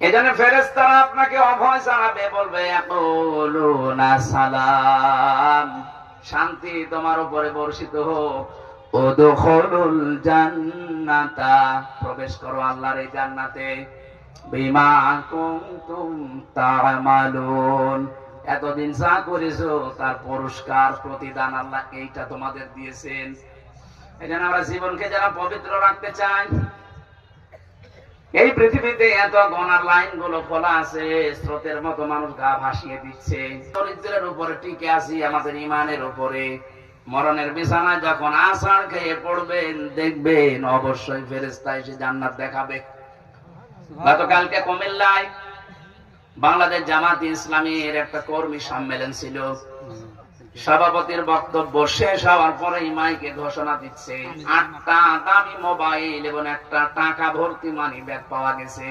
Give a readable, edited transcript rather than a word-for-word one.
এজন্য ফেরেশতারা আপনাকে অভয় জানাবে, বলবে ইয়াকুলুনা সালাম, শান্তি তোমার উপরে বর্ষিত হোক। উদখুলুল জান্নাতা, প্রবেশ করো আল্লাহর এই জান্নাতে। বিমা কুনতুম তা'মালুন, এতদিন যা করেছো তার পুরস্কার প্রতিদান আল্লাহ এইটা তোমাদের দিয়েছেন। এজন্য আমরা জীবনকে যারা পবিত্র রাখতে চাই, এই পৃথিবীতে এত গুনার লাইন গুলো খোলা আছে, স্রোতের মতো মানুষ গা ভাসিয়ে দিচ্ছে। চরিত্রের উপরে টিকে আছি, আমাদের ইমানের উপরে। মরণের বিছানায় যখন আছাড় খেয়ে পড়বেন, দেখবেন অবশ্যই ফেরেশতা এসে জান্নাত দেখাবে। গতকালকে কুমিল্লায় বাংলাদেশ জামাত ইসলামীর একটা কর্মী সম্মেলন ছিল। সভাপতির বক্তব্য শেষ হওয়ার পরে মাইকে ঘোষণা দিচ্ছে 8টা দামি মোবাইল এবং একটা টাকা ভর্তি মানি ব্যাগ পাওয়া গেছে।